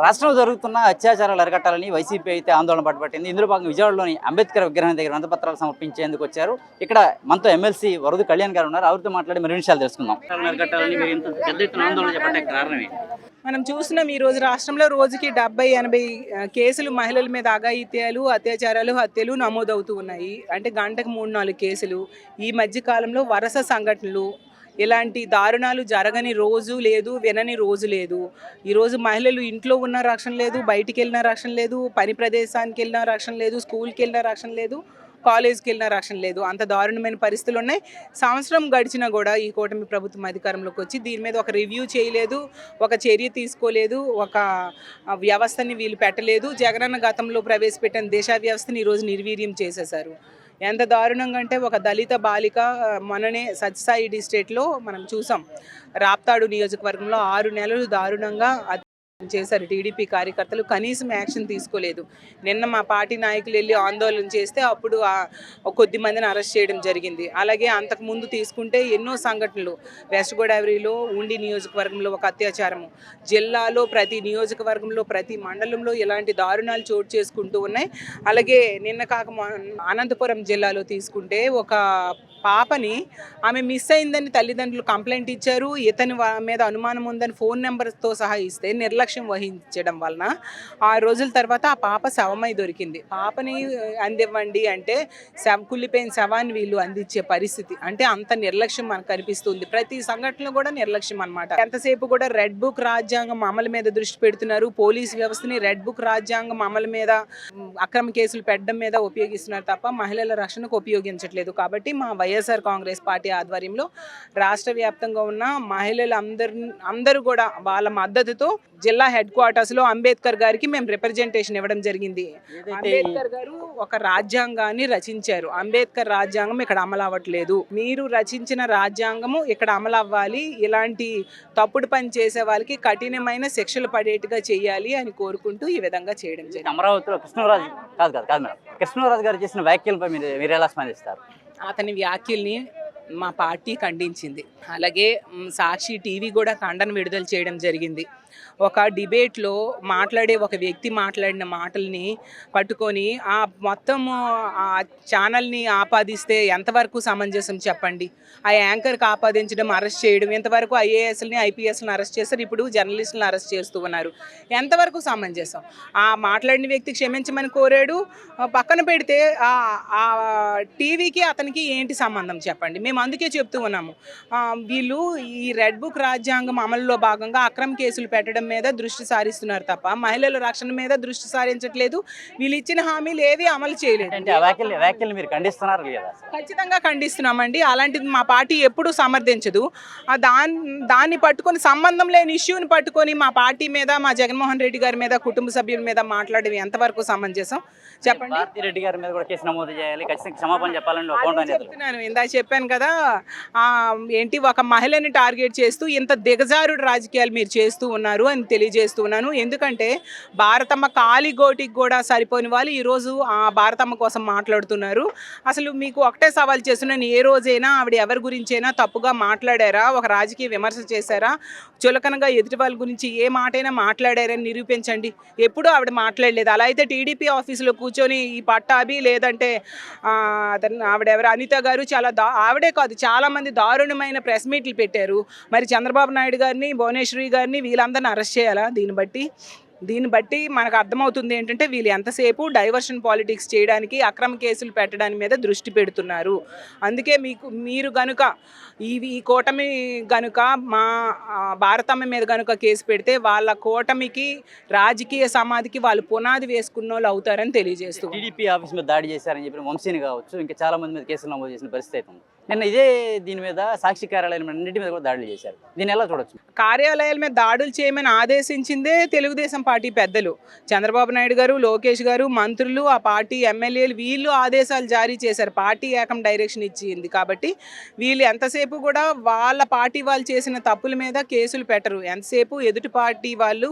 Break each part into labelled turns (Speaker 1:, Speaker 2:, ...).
Speaker 1: రాష్ట్రంలో జరుగుతున్న అత్యాచారాలు అరికట్టాలని వైసీపీ అయితే ఆందోళన పట్టుబట్టింది. ఇందులో భాగంగా విజయవాడలోని అంబేద్కర్ విగ్రహం దగ్గర వినతిపత్రాలు సమర్పించేందుకు వచ్చారు. ఇక్కడ మనతో ఎమ్మెల్సీ వరదు కళ్యాణ్ గారు ఉన్నారు. ఆవిడతో మాట్లాడి మరిన్ని విషయాలు తెలుసుకుందాం. అరికట్టాలని మీరు ఇంత పెద్ద ఎత్తున ఆందోళన చేపట్టే కారణం ఏంటి?
Speaker 2: మనం చూస్తున్నాం ఈ రోజు రాష్ట్రంలో రోజుకి 70-80 కేసులు మహిళల మీద అఘాయిత్యాలు, అత్యాచారాలు, హత్యలు నమోదవుతూ ఉన్నాయి. అంటే గంటకు 3-4 కేసులు. ఈ మధ్య కాలంలో వరుస సంఘటనలు, ఇలాంటి దారుణాలు జరగని రోజు లేదు, వినని రోజు లేదు. ఈరోజు మహిళలు ఇంట్లో ఉన్న రక్షణ లేదు, బయటికి వెళ్ళిన రక్షణ లేదు, పని ప్రదేశానికి వెళ్ళిన రక్షణ లేదు, స్కూల్కి వెళ్ళిన రక్షణ లేదు, కాలేజ్కి వెళ్ళిన రక్షణ లేదు. అంత దారుణమైన పరిస్థితులు ఉన్నాయి. సంవత్సరం గడిచినా కూడా ఈ కూటమి ప్రభుత్వం అధికారంలోకి వచ్చి దీని మీద ఒక రివ్యూ చేయలేదు, ఒక చర్య తీసుకోలేదు, ఒక వ్యవస్థని వీళ్ళు పెట్టలేదు. జగనన్న గతంలో ప్రవేశపెట్టిన దిశ వ్యవస్థని ఈరోజు నిర్వీర్యం చేసేశారు. ఎంత దారుణంగా అంటే ఒక దళిత బాలిక మొన్ననే సత్యసాయి డిస్ట్రిక్ట్లో మనం చూసాం. రాప్తాడు నియోజకవర్గంలో 6 నెలలు దారుణంగా చేశారు టీడీపీ కార్యకర్తలు. కనీసం యాక్షన్ తీసుకోలేదు. నిన్న మా పార్టీ నాయకులు వెళ్ళి ఆందోళన చేస్తే అప్పుడు కొద్ది మందిని అరెస్ట్ చేయడం జరిగింది. అలాగే అంతకుముందు తీసుకుంటే ఎన్నో సంఘటనలు. వెస్ట్ గోదావరిలో ఉండి నియోజకవర్గంలో ఒక అత్యాచారము, జిల్లాలో ప్రతి నియోజకవర్గంలో ప్రతి మండలంలో ఇలాంటి దారుణాలు చోటు చేసుకుంటూ ఉన్నాయి. అలాగే నిన్న కాక అనంతపురం జిల్లాలో తీసుకుంటే ఒక పాపని ఆమె మిస్ అయిందని తల్లిదండ్రులు కంప్లైంట్ ఇచ్చారు. ఇతని మీద అనుమానం ఉందని ఫోన్ నెంబర్తో సహా ఇస్తే నిర్లక్ష్యం వహించడం వలన 6 రోజుల తర్వాత ఆ పాప శవమై దొరికింది. పాపని అందివ్వండి అంటే కుళ్ళిపోయిన శవాన్ని వీళ్ళు అందించే పరిస్థితి. అంటే అంత నిర్లక్ష్యం మనకు కనిపిస్తుంది. ప్రతి సంఘటనలో కూడా నిర్లక్ష్యం అనమాట. ఎంతసేపు కూడా రెడ్ బుక్ రాజ్యాంగం అమలు మీద దృష్టి పెడుతున్నారు. పోలీస్ వ్యవస్థని రెడ్ బుక్ రాజ్యాంగం అమలు మీద, అక్రమ కేసులు పెట్టడం మీద ఉపయోగిస్తున్నారు తప్ప మహిళల రక్షణకు ఉపయోగించట్లేదు. కాబట్టి మా వైఎస్ఆర్ కాంగ్రెస్ పార్టీ ఆధ్వర్యంలో రాష్ట్ర వ్యాప్తంగా ఉన్న మహిళలు అందరూ కూడా వాళ్ళ మద్దతుతో జిల్లా హెడ్ క్వార్టర్స్లో అంబేద్కర్ గారికి మేము రిప్రజెంటేషన్ ఇవ్వడం జరిగింది. అంబేద్కర్ గారు ఒక రాజ్యాంగాన్ని రచించారు. అంబేద్కర్ రాజ్యాంగం ఇక్కడ అమలు అవ్వట్లేదు. మీరు రచించిన రాజ్యాంగము ఇక్కడ అమలు అవ్వాలి. ఇలాంటి తప్పుడు పని చేసే వాళ్ళకి కఠినమైన శిక్షలు పడేట్టుగా చేయాలి అని కోరుకుంటూ ఈ విధంగా చేయడం జరిగింది.
Speaker 1: అమరావతిలో కృష్ణరాజు గారు చేసిన వ్యాఖ్యలపై మీరు ఎలా స్పందిస్తారు?
Speaker 2: అతని వ్యాఖ్యల్ని మా పార్టీ ఖండించింది. అలాగే సాక్షి టీవీ కూడా ఖండన విడుదల చేయడం జరిగింది. ఒక డిబేట్లో మాట్లాడే ఒక వ్యక్తి మాట్లాడిన మాటల్ని పట్టుకొని ఆ మొత్తం ఆ ఛానల్ని ఆపాదిస్తే ఎంతవరకు సమంజసం చెప్పండి? ఆ యాంకర్కి ఆపాదించడం, అరెస్ట్ చేయడం, ఎంతవరకు ఐఏఎస్ని ఐపీఎస్ని అరెస్ట్ చేస్తారు, ఇప్పుడు జర్నలిస్టులను అరెస్ట్ చేస్తూ ఉన్నారు. ఎంతవరకు సమంజసం? ఆ మాట్లాడిన వ్యక్తి క్షమించమని కోరాడు. పక్కన పెడితే ఆ టీవీకి అతనికి ఏంటి సంబంధం చెప్పండి? మేము అందుకే చెప్తూ ఉన్నాము, వీళ్ళు ఈ రెడ్ బుక్ రాజ్యాంగం అమలులో భాగంగా అక్రమ కేసులు పెట్టడం మీద దృష్టి సారిస్తున్నారు తప్ప మహిళల రక్షణ మీద దృష్టి సారించట్లేదు. వీళ్ళు ఇచ్చిన హామీలు ఏవి అమలు చేయలేదు. ఖచ్చితంగా ఖండిస్తున్నామండి. అలాంటిది మా పార్టీ ఎప్పుడూ సమర్థించదు. దాన్ని పట్టుకొని, సంబంధం లేని ఇష్యూని పట్టుకొని మా పార్టీ మీద, మా జగన్మోహన్ రెడ్డి గారి మీద, కుటుంబ సభ్యుల మీద మాట్లాడేవి ఎంతవరకు సమంజసం చెప్పండి?
Speaker 1: రెడ్డి గారి మీద కూడా కేసు నమోదు చేయాలి, ఖచ్చితంగా క్షమాపణ చెప్పాలని
Speaker 2: చెప్తున్నాను. ఇందాక చెప్పాను కదా, ఏంటి ఒక మహిళని టార్గెట్ చేస్తూ ఇంత దిగజారుడు రాజకీయాలు మీరు చేస్తూ ఉన్నారు అని తెలియజేస్తూ ఉన్నాను. ఎందుకంటే భారతమ్మ కాలిగోటికి కూడా సరిపోని వాళ్ళు ఈరోజు ఆ భారతమ్మ కోసం మాట్లాడుతున్నారు. అసలు మీకు ఒకటే సవాల్ చేస్తున్నాను, ఏ రోజైనా ఆవిడ ఎవరి గురించైనా తప్పుగా మాట్లాడారా, ఒక రాజకీయ విమర్శ చేశారా, చులకనగా ఎదుటి వాళ్ళ గురించి ఏ మాటైనా మాట్లాడారని నిరూపించండి. ఎప్పుడూ ఆవిడ మాట్లాడలేదు. అలా అయితే టీడీపీ ఆఫీసులో కూర్చొని ఈ పట్టాభి లేదంటే ఆవిడెవరు అనిత గారు ఆవిడే కాదు చాలామంది దారుణమైన ప్రెస్ మీట్లు పెట్టారు. మరి చంద్రబాబు నాయుడు గారిని, భువనేశ్వరి గారిని వీళ్ళందరినీ అరెస్ట్ చేయాలా? దీన్ని బట్టి మనకు అర్థమవుతుంది ఏంటంటే వీళ్ళు ఎంతసేపు డైవర్షన్ పాలిటిక్స్ చేయడానికి, అక్రమ కేసులు పెట్టడానికి మీద దృష్టి పెడుతున్నారు. అందుకే మీరు గనుక ఈ కూటమి గనుక మా భారతమ్మ మీద గనుక కేసు పెడితే వాళ్ళ కూటమికి, రాజకీయ సమాధికి వాళ్ళు పునాది వేసుకున్న వాళ్ళు అవుతారని తెలియజేస్తూ,
Speaker 1: టీడీపీ ఆఫీస్ మీద దాడి చేశారని చెప్పిన వంశీని కావచ్చు, ఇంకా చాలా మంది మీద కేసులు నమోదు చేసిన పరిస్థితి ఉంది. నిన్న ఇదే దీని మీద సాక్షి కార్యాలయం అన్నింటి మీద కూడా దాడులు చేశారు. దీన్ని ఎలా చూడొచ్చు?
Speaker 2: కార్యాలయాల మీద దాడులు చేయమని ఆదేశించిందే తెలుగుదేశం పార్టీ పెద్దలు. చంద్రబాబు నాయుడు గారు, లోకేష్ గారు, మంత్రులు, ఆ పార్టీ ఎమ్మెల్యేలు వీళ్ళు ఆదేశాలు జారీ చేశారు. పార్టీ ఏకం డైరెక్షన్ ఇచ్చింది. కాబట్టి వీళ్ళు ఎంతసేపు కూడా వాళ్ళ పార్టీ వాళ్ళు చేసిన తప్పుల మీద కేసులు పెట్టరు. ఎంతసేపు ఎదుటి పార్టీ వాళ్ళు,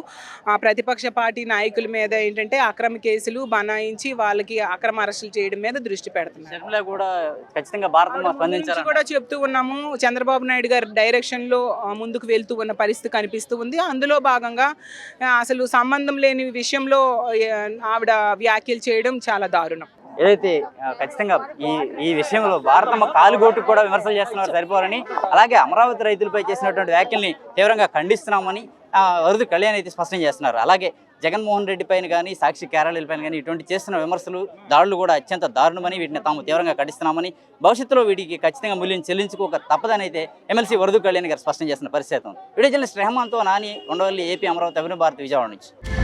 Speaker 2: ప్రతిపక్ష పార్టీ నాయకుల మీద ఏంటంటే అక్రమ కేసులు బనాయించి వాళ్ళకి అక్రమ అరెస్టులు చేయడం మీద దృష్టి పెడుతున్నారు.
Speaker 1: కూడా ఖచ్చితంగా భారతంలో స్పందించాలి.
Speaker 2: నుంచి కూడా చెప్తూ ఉన్నాము. చంద్రబాబు నాయుడు గారి డైరెక్షన్లో ముందుకు వెళ్తూ ఉన్న పరిస్థితి కనిపిస్తూ ఉంది. అందులో భాగంగా అసలు సంబంధం లేని విషయంలో ఆవిడ వ్యాఖ్యలు చేయడం చాలా దారుణం.
Speaker 1: ఏదైతే ఖచ్చితంగా ఈ విషయంలో భారతమ్మ కాలుగోటుకు కూడా విమర్శలు చేస్తున్నారు సరిపోరని, అలాగే అమరావతి రైతులపై చేసినటువంటి వ్యాఖ్యల్ని తీవ్రంగా ఖండిస్తున్నామని వరదు కళ్యాణ్ అయితే స్పష్టం చేస్తున్నారు. అలాగే జగన్మోహన్ రెడ్డి పైన కానీ, సాక్షి కేరళ పైన కానీ ఇటువంటి చేస్తున్న విమర్శలు, దాడులు కూడా అత్యంత దారుణమని, వీటిని తాము తీవ్రంగా ఖండిస్తున్నామని, భవిష్యత్తులో వీటికి ఖచ్చితంగా మూల్యం చెల్లించుకోక తప్పదని అయితే ఎమ్మెల్సీ వరదు కళ్యాణ్ గారు స్పష్టం చేస్తున్న పరిస్థితి ఉంది. వీడియో జర్నలిస్ట్ రెహమాన్తో నాని, ఉండవల్లి, ఏపీ అమరావతి, అభినవ్ భారతి, విజయవాడ నుంచి.